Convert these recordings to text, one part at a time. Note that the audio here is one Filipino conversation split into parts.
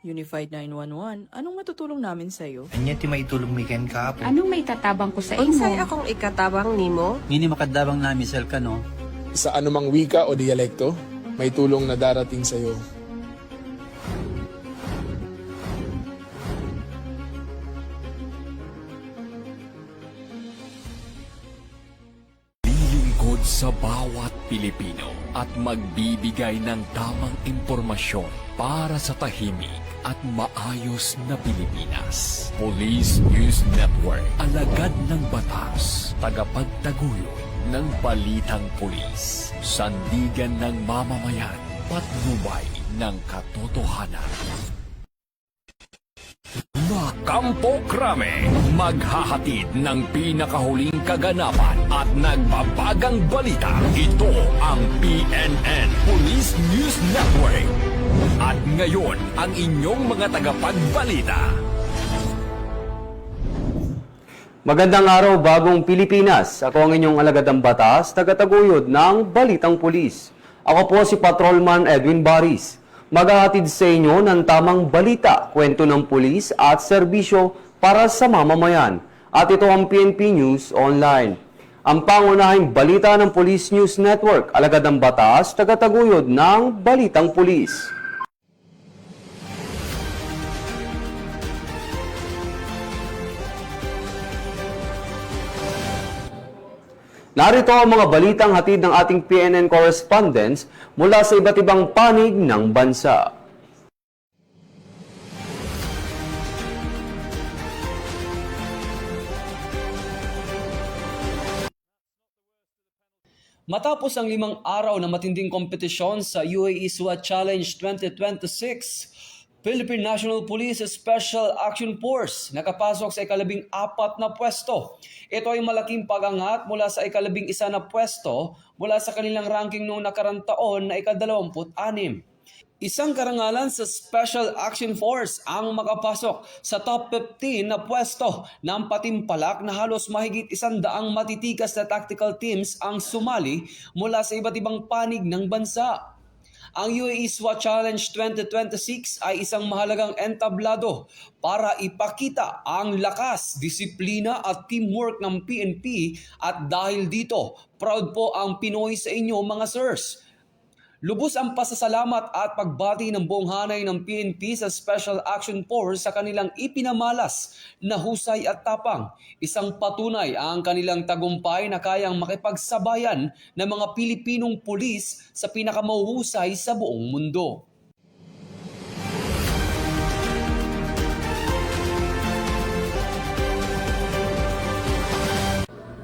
Unified 911, anong matutulong namin sa'yo? Anya ti maitulong mi ken kapo. Anong may tatabang ko sa imo? Unsay akong ikatabang nimo? Ngini makadabang nami sel ka no. Sa anumang wika o dialekto, may tulong na darating sa iyo. Lilingkod sa bawat Pilipino at magbibigay ng tamang impormasyon para sa tahimik at maayos na Pilipinas. Police News Network, alagad ng batas, tagapagtaguyod ng balitang pulis, sandigan ng mamamayan, patnubay ng katotohanan. Kampo Krame, maghahatid ng pinakahuling kaganapan at nagbabagang balita. Ito ang PNN Police News Network. At ngayon, ang inyong mga tagapagbalita. Magandang araw, bagong Pilipinas. Ako ang inyong alagadang batas, tagataguyod ng Balitang Pulis. Ako po si Patrolman Edwin Baris. Maghahatid sa inyo ng tamang balita, kwento ng pulis at serbisyo para sa mamamayan. At ito ang PNP News Online. Ang pangunahing balita ng Police News Network, alagad ng batas, tagataguyod ng Balitang Pulis. Narito ang mga balitang hatid ng ating PNN correspondents mula sa iba't ibang panig ng bansa. Matapos ang 5 araw na matinding kompetisyon sa UAE SWAT Challenge 2026, Philippine National Police Special Action Force nakapasok sa ika-14 na pwesto. Ito ay malaking pagangat mula sa ika-11 na pwesto mula sa kanilang ranking noong nakarang taon na ika-26. Isang karangalan sa Special Action Force ang makapasok sa top 15 na pwesto ng patimpalak na halos mahigit 100 matitikas na tactical teams ang sumali mula sa iba't ibang panig ng bansa. Ang UAE SWAT Challenge 2026 ay isang mahalagang entablado para ipakita ang lakas, disiplina at teamwork ng PNP at dahil dito, proud po ang Pinoy sa inyo mga sirs. Lubos ang pasasalamat at pagbati ng buong hanay ng PNP sa Special Action Force sa kanilang ipinamalas na husay at tapang. Isang patunay ang kanilang tagumpay na kayang makipagsabayan ng mga Pilipinong pulis sa pinakamahuhusay sa buong mundo.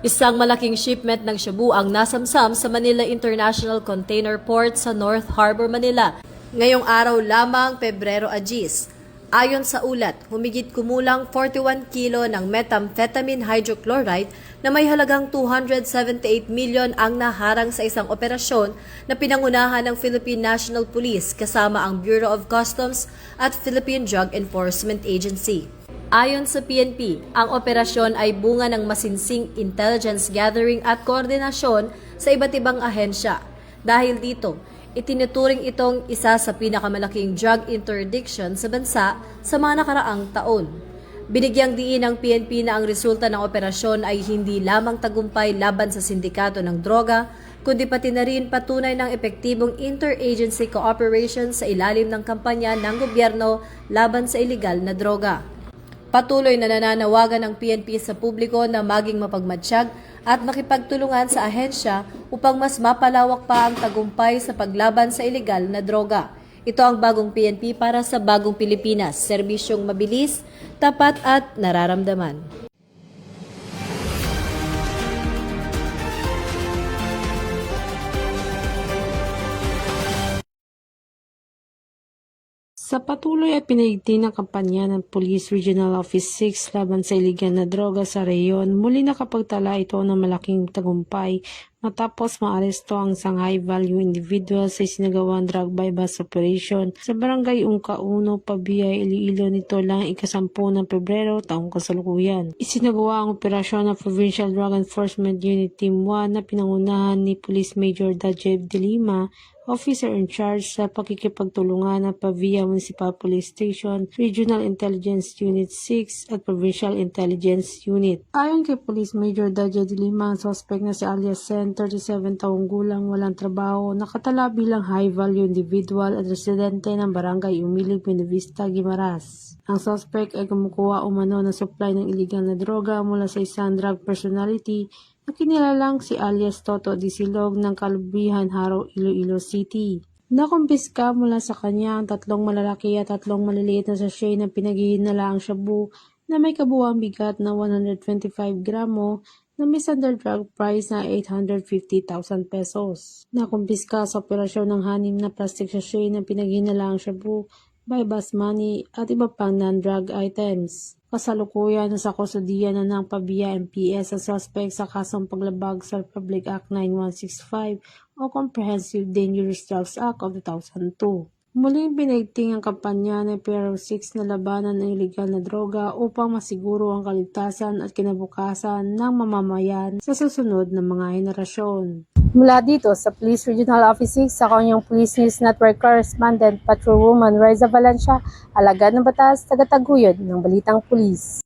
Isang malaking shipment ng shabu ang nasamsam sa Manila International Container Port sa North Harbor, Manila. Ngayong araw lamang, Pebrero 10. Ayon sa ulat, humigit kumulang 41 kilo ng methamphetamine hydrochloride na may halagang 278 million ang naharang sa isang operasyon na pinangunahan ng Philippine National Police kasama ang Bureau of Customs at Philippine Drug Enforcement Agency. Ayon sa PNP, ang operasyon ay bunga ng masinsing intelligence gathering at koordinasyon sa iba't ibang ahensya. Dahil dito, itinuturing itong isa sa pinakamalaking drug interdiction sa bansa sa mga nakaraang taon. Binigyang diin ng PNP na ang resulta ng operasyon ay hindi lamang tagumpay laban sa sindikato ng droga, kundi pati na rin patunay ng epektibong interagency cooperation sa ilalim ng kampanya ng gobyerno laban sa iligal na droga. Patuloy na nananawagan ng PNP sa publiko na maging mapagmatsyag at makipagtulungan sa ahensya upang mas mapalawak pa ang tagumpay sa paglaban sa iligal na droga. Ito ang bagong PNP para sa bagong Pilipinas, serbisyong mabilis, tapat at nararamdaman. Sa patuloy at pinahigting ng kampanya ng Police Regional Office 6 laban sa iligal na droga sa reyon, muli nakapagtala ito ng malaking tagumpay matapos maaresto ang isang high-value individual sa isinagawang drug bypass operation sa Barangay Ungka 1, Pabiyay, Iloilo nito lang ika-10 ng Pebrero taong kasalukuyan. Isinagawa ang operasyon ng Provincial Drug Enforcement Unit Team 1 na pinangunahan ni Police Major Dajev de Lima officer in charge sa pakikipagtulungan ng Pavia Municipal Police Station, Regional Intelligence Unit 6 at Provincial Intelligence Unit. Ayon kay Police Major Dadya de Lima, ang suspect na si alias Sen, 37 taong gulang, walang trabaho, nakatala bilang high-value individual at residente ng Barangay Umilig, Buenavista, Guimaras. Ang suspect ay kumukuha umano ng supply ng iligal na droga mula sa isang drug personality na kinilalang si alias Toto Disilog ng Kalubihan, Haro, Iloilo City. Nakumpiska mula sa kanya ang 3 malalaki at 3 maliliit na sachet na pinaghihinalaang shabu na may kabuuang bigat na 125 gramo na may standard drug price na 850,000 pesos. Nakumpiska sa operasyon ng 6 na plastic sachet na pinaghihinalaang shabu, by bus money at iba pang non-drug items. Kasalukuyan sa kustudiya na ng Pavia MPS sa suspect sa kasong paglabag sa Republic Act 9165 o Comprehensive Dangerous Drugs Act of 2002. Muling pinaigting ang kampanya ng PRO 6 na labanan ng iligal na droga upang masiguro ang kaligtasan at kinabukasan ng mamamayan sa susunod na mga henerasyon. Mula dito sa Police Regional Office 6, ako ang iyong Police News Network Correspondent, Patrolwoman Reza Valencia, alagad ng batas, tagataguyod ng Balitang Pulis.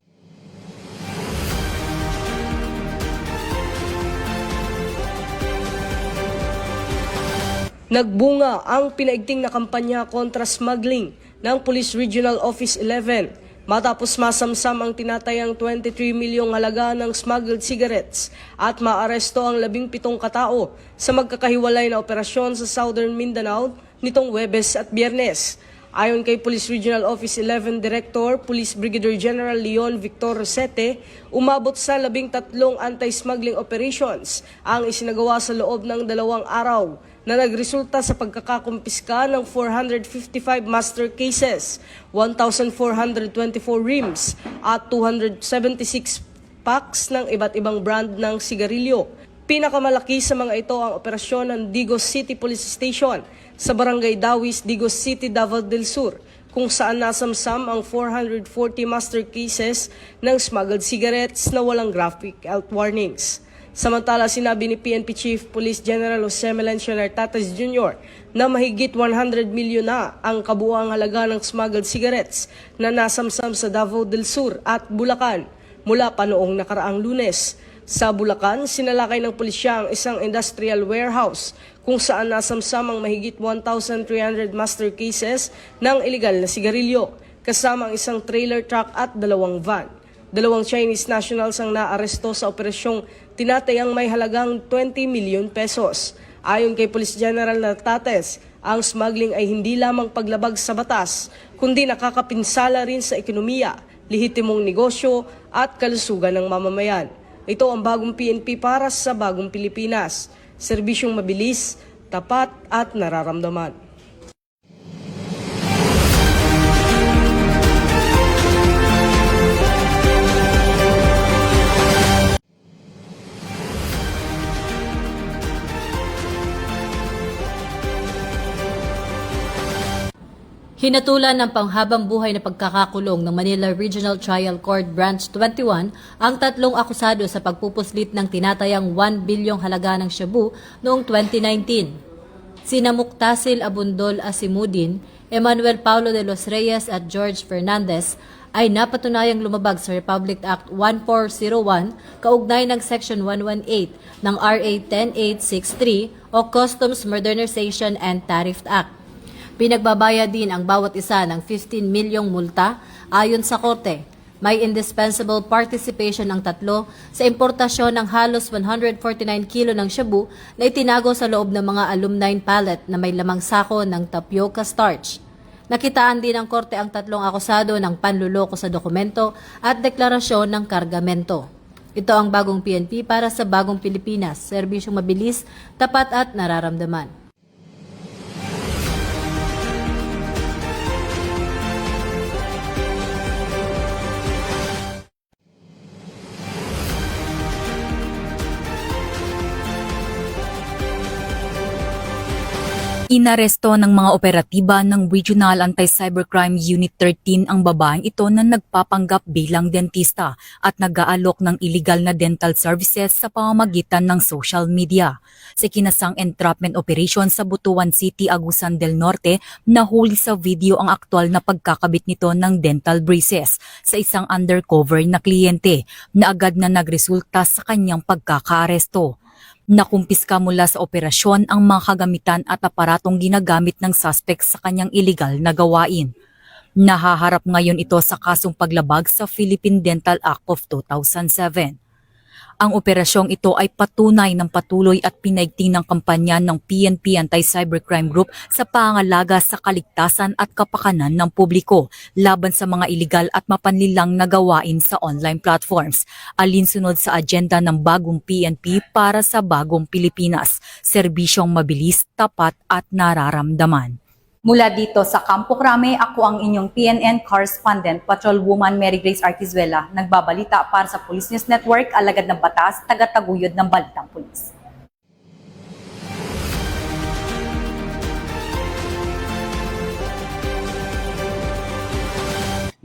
Nagbunga ang pinaigting na kampanya kontra smuggling ng Police Regional Office 11 matapos masamsam ang tinatayang 23 milyong halaga ng smuggled cigarettes at maaresto ang 17 katao sa magkakahiwalay na operasyon sa Southern Mindanao nitong Huwebes at Biyernes. Ayon kay Police Regional Office 11 Director, Police Brigadier General Leon Victor Rosete, umabot sa 13 anti-smuggling operations ang isinagawa sa loob ng 2 araw na nagresulta sa pagkakakumpiska ng 455 master cases, 1,424 rims at 276 packs ng iba't ibang brand ng sigarilyo. Pinakamalaki sa mga ito ang operasyon ng Digos City Police Station sa Barangay Dawis, Digos City, Davao del Sur, kung saan nasamsam ang 440 master cases ng smuggled cigarettes na walang graphic health warnings. Samantala, sinabi ni PNP Chief Police General Jose Melencio Nartates Jr. na mahigit 100 milyon na ang kabuuang halaga ng smuggled cigarettes na nasamsam sa Davao del Sur at Bulacan mula pa noong nakaraang Lunes. Sa Bulacan, sinalakay ng pulisya ang isang industrial warehouse kung saan nasamsam ang mahigit 1,300 master cases ng iligal na sigarilyo, kasama ang isang trailer truck at 2 van. 2 Chinese nationals ang naaresto sa operasyong tinatayang may halagang 20 milyon pesos. Ayon kay Police General Nartates, ang smuggling ay hindi lamang paglabag sa batas, kundi nakakapinsala rin sa ekonomiya, lehitimong negosyo at kalusugan ng mamamayan. Ito ang bagong PNP para sa bagong Pilipinas. Serbisyong mabilis, tapat at nararamdaman. Hinatulan ng panghabang buhay na pagkakakulong ng Manila Regional Trial Court Branch 21 ang 3 akusado sa pagpupuslit ng tinatayang 1 bilyong halaga ng shabu noong 2019. Sina Muktasil Abundol Asimudin, Emmanuel Paulo de los Reyes at George Fernandez ay napatunayang lumabag sa Republic Act 1401 kaugnay ng Section 118 ng RA 10863 o Customs Modernization and Tariff Act. Pinagbabayad din ang bawat isa ng 15 milyong multa. Ayon sa korte, may indispensable participation ang 3 sa importasyon ng halos 149 kilo ng shabu na itinago sa loob ng mga aluminum pallet na may lamang sako ng tapioca starch. Nakitaan din ng korte ang 3 akusado ng panluloko sa dokumento at deklarasyon ng kargamento. Ito ang bagong PNP para sa bagong Pilipinas, serbisyong mabilis, tapat at nararamdaman. Inaresto ng mga operatiba ng Regional Anti-Cybercrime Unit 13 ang babaeng ito na nagpapanggap bilang dentista at nag-aalok ng illegal na dental services sa pamamagitan ng social media. Sa kinasang entrapment operation sa Butuan City, Agusan del Norte, nahuli sa video ang aktwal na pagkakabit nito ng dental braces sa isang undercover na kliyente na agad na nagresulta sa kanyang pagkakaaresto. Nakumpiska mula sa operasyon ang mga kagamitan at aparatong ginagamit ng suspect sa kanyang illegal na gawain. Nahaharap ngayon ito sa kasong paglabag sa Philippine Dental Act of 2007. Ang operasyong ito ay patunay ng patuloy at pinaigting ng kampanya ng PNP Anti-Cybercrime Group sa pangalaga sa kaligtasan at kapakanan ng publiko laban sa mga iligal at mapanlilang na gawain sa online platforms. Alinsunod sa agenda ng bagong PNP para sa bagong Pilipinas, serbisyong mabilis, tapat at nararamdaman. Mula dito sa Campo Crame, ako ang inyong PNN correspondent, Patrolwoman Mary Grace Artizuela, nagbabalita para sa Police News Network, alagad ng batas, tagataguyod ng Balitang Pulis.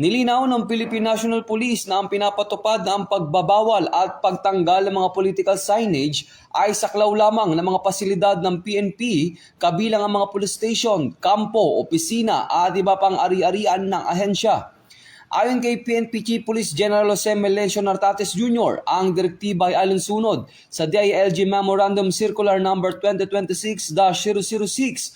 Nilinaw ng Philippine National Police na ang pinapatupad na ang pagbabawal at pagtanggal ng mga political signage ay saklaw lamang ng mga pasilidad ng PNP kabilang ang mga police station, kampo, opisina at iba pang ari-arian ng ahensya. Ayon kay PNP Chief Police General Jose Melencio Nartates Jr., ang direktiba ay alinsunod sa DILG Memorandum Circular No. 2026-006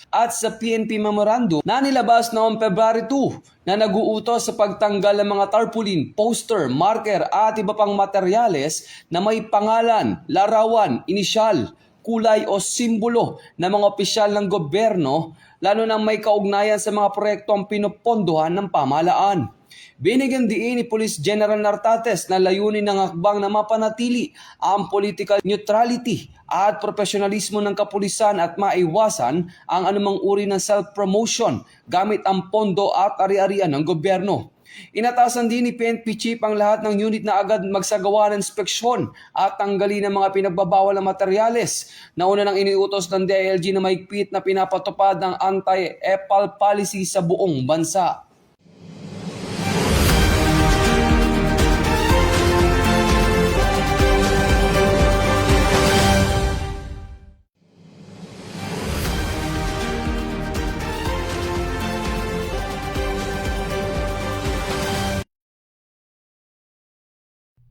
at sa PNP Memorandum na nilabas noong February 2 na nag-uutos sa pagtanggal ng mga tarpaulin, poster, marker at iba pang materyales na may pangalan, larawan, inisyal, kulay o simbolo ng mga opisyal ng gobyerno, lalo na may kaugnayan sa mga proyektong pinupondohan ng pamahalaan. Binigyan diin ni Police General Nartates na layunin ng hakbang na mapanatili ang political neutrality at profesionalismo ng kapulisan at maiwasan ang anumang uri ng self-promotion gamit ang pondo at ari-arian ng gobyerno. Inatasan din ni PNP Chief ang lahat ng unit na agad magsagawa ng inspeksyon at tanggalin ang mga pinagbabawal na materyales. Nauna nang iniutos ng DILG na mahigpit na pinapatupad ng anti-EPAL policy sa buong bansa.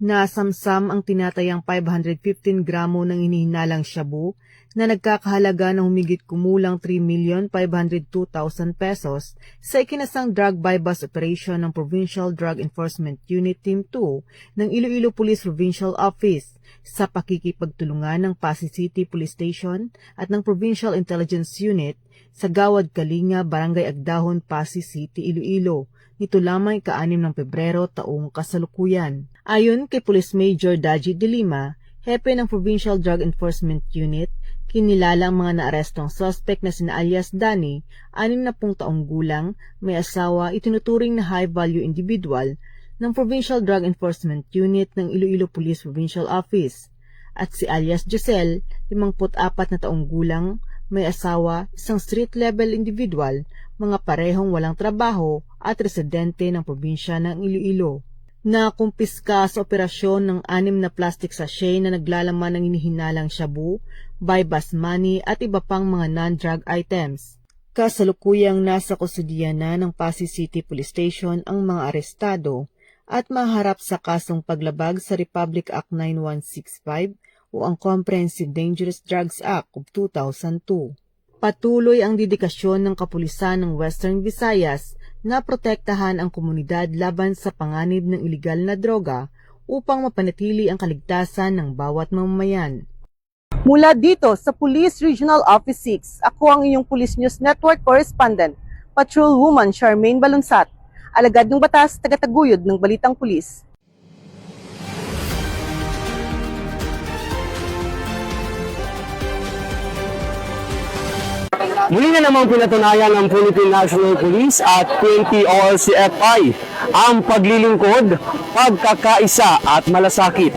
Nasamsam ang tinatayang 515 gramo ng hinihinalang shabu na nagkakahalaga ng humigit kumulang 3,502,000 pesos sa ikinasang drug buy-bust operation ng Provincial Drug Enforcement Unit Team 2 ng Iloilo Police Provincial Office sa pakikipagtulungan ng Pasig City Police Station at ng Provincial Intelligence Unit sa Gawad Kalinga, Barangay Agdahon, Pasig City, Iloilo. Nito lamang ika-6 ng Pebrero taong kasalukuyan. Ayon kay Police Major Daji de Lima, hepe ng Provincial Drug Enforcement Unit, kinilala ang mga naarestong suspect na sina alias Danny, 60 taong gulang, may asawa, itinuturing na high-value individual ng Provincial Drug Enforcement Unit ng Iloilo Police Provincial Office, at si alias Giselle, 54 na taong gulang, may asawa, isang street-level individual, mga parehong walang trabaho at residente ng probinsya ng Iloilo. Nakumpiska sa operasyon ng 6 na plastic sachet na naglalaman ng hinihinalang shabu, buy-bust money at iba pang mga non-drug items. Kasalukuyang nasa kustudiya na ng Pasig City Police Station ang mga arestado at maharap sa kasong paglabag sa Republic Act 9165 o ang Comprehensive Dangerous Drugs Act of 2002. Patuloy ang dedikasyon ng kapulisan ng Western Visayas na protektahan ang komunidad laban sa panganib ng iligal na droga upang mapanatili ang kaligtasan ng bawat mamamayan. Mula dito sa Police Regional Office 6, ako ang inyong Police News Network correspondent, Patrolwoman Charmaine Balunsat, alagad ng batas, tagataguyod ng Balitang Pulis. Muli na namang pinatunayan ng Philippine National Police at PNP OLCFI ang paglilingkod, pagkakaisa at malasakit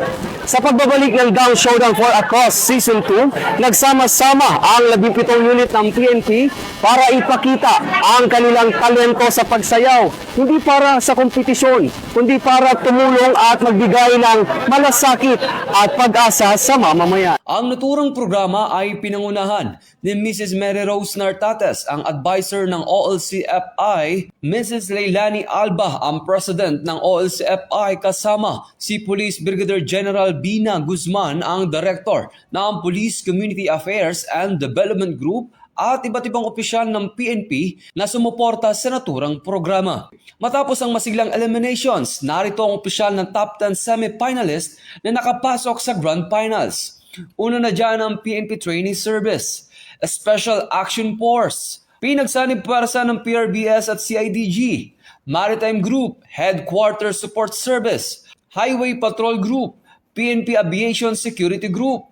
Sa pagbabalik ng Gang Showdown for Across Season 2, nagsama-sama ang 17 unit ng PNP para ipakita ang kanilang talento sa pagsayaw. Hindi para sa kompetisyon, kundi para tumulong at magbigay ng malasakit at pag-asa sa mamamayan. Ang naturang programa ay pinangunahan ni Mrs. Mary Rose Nartates, ang advisor ng OLCFI, Mrs. Leilani Alba, ang president ng OLCFI, kasama si Police Brigadier General Bina Guzman, ang director ng Police Community Affairs and Development Group, at iba't ibang opisyal ng PNP na sumuporta sa naturang programa. Matapos ang masiglang eliminations, narito ang opisyal ng top 10 semi-finalist na nakapasok sa Grand Finals. Una na dyan ang PNP Training Service, Special Action Force, pinagsanib parsa ng PRBS at CIDG, Maritime Group, Headquarters Support Service, Highway Patrol Group, PNP Aviation Security Group,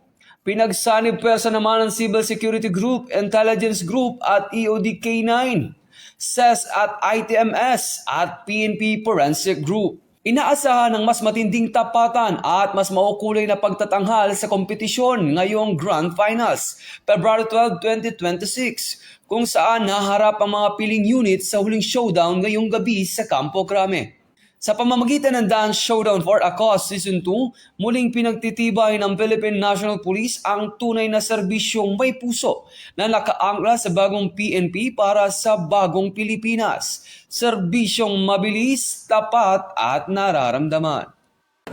pinagsanib pwersa naman ng Civil Security Group, Intelligence Group at EOD K9, SES at ITMS at PNP Forensic Group. Inaasahan ng mas matinding tapatan at mas maukulay na pagtatanghal sa kompetisyon ngayong Grand Finals, February 12, 2026, kung saan naharap ang mga piling unit sa huling showdown ngayong gabi sa Campo Crame. Sa pamamagitan ng Dance Showdown for Across Season 2, muling pinagtitibay ng Philippine National Police ang tunay na serbisyong may puso na nakaangkla sa bagong PNP para sa bagong Pilipinas. Serbisyong mabilis, tapat at nararamdaman.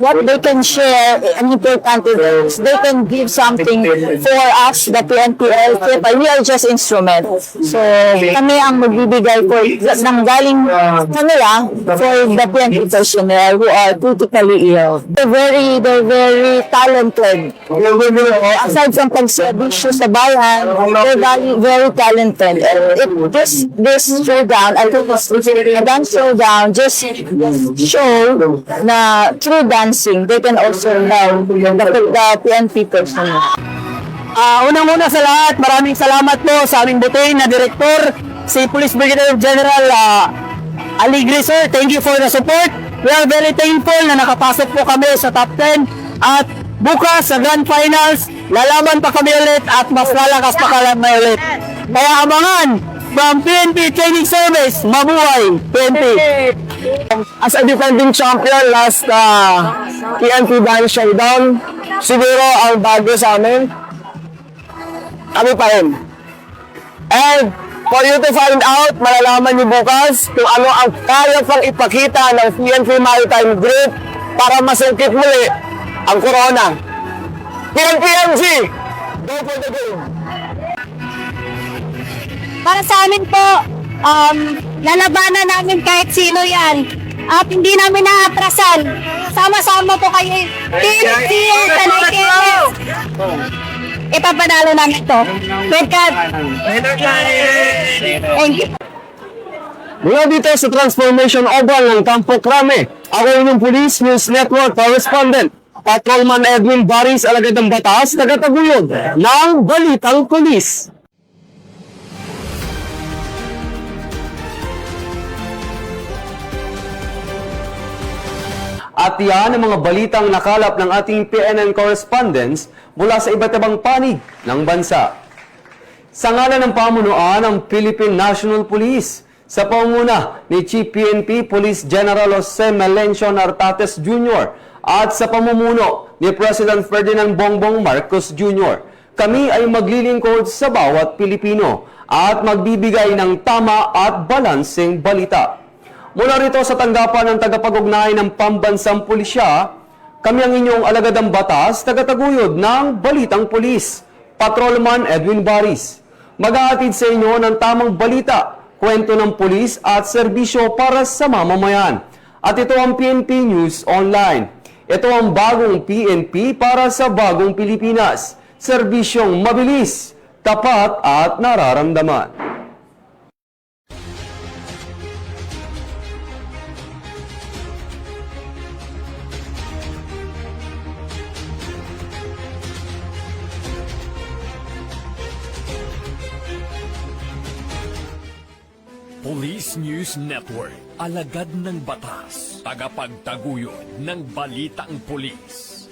What they can share, an important is they can give something for us, the PNPL, but we are just instruments. So, kami ang magbibigay for, ng galing kanila for the PNP personnel who are critically ill. They're very talented. Aside from pagservisyo sa bayan, they're very talented. And this showdown, I think a dance showdown, just show na through dancing, they can also help the PNP personnel. Unang-una sa lahat, maraming salamat po sa aming buting na direktor, si Police Brigadier General Aligre, sir. Thank you for the support. We are very thankful na nakapasok po kami sa top 10 at bukas sa Grand Finals, lalaban pa kami ulit at mas lalakas pa kami ulit. Kaya abangan from PNP Training Service, mabuhay PNP! As a defending champion last PNP Dance Showdown, siguro ang bago sa amin, kami pa rin. And for you to find out, malalaman niyo bukas kung ano ang kaya pang ipakita ng PNP Maritime Group para masungkit muli ang corona. PNPMG! Go for the game! Para sa amin po, lalabanan namin kahit sino yan. At hindi namin naatrasan. Sama-sama po kayo. Team Team Tanay. Ipapanalo namin to. Thank you. Mula dito sa Transformation Oval ng Campo Crame, ako inyong Police News Network Correspondent, Patrolman Edwin Baris, alagad ng batas, tagataguyod ng Balitang Pulis. At yan ang mga balitang nakalap ng ating PNN correspondents mula sa iba't ibang panig ng bansa. Sa ngalan ng pamunuan ng Philippine National Police, sa pangunguna ni Chief PNP Police General Jose Melencio Nartates Jr. at sa pamumuno ni President Ferdinand Bongbong Marcos Jr., kami ay maglilingkod sa bawat Pilipino at magbibigay ng tama at balanseng balita. Mula rito sa tanggapan ng tagapag-ugnay ng Pambansang Pulisya, kami ang inyong alagadang batas, tagataguyod ng Balitang Pulis, Patrolman Edwin Baris. Maghahatid sa inyo ng tamang balita, kwento ng pulis at serbisyo para sa mamamayan. At ito ang PNP News Online. Ito ang bagong PNP para sa bagong Pilipinas. Serbisyong mabilis, tapat at nararamdaman. Police News Network, alagad ng batas, tagapagtaguyod ng balitang pulis.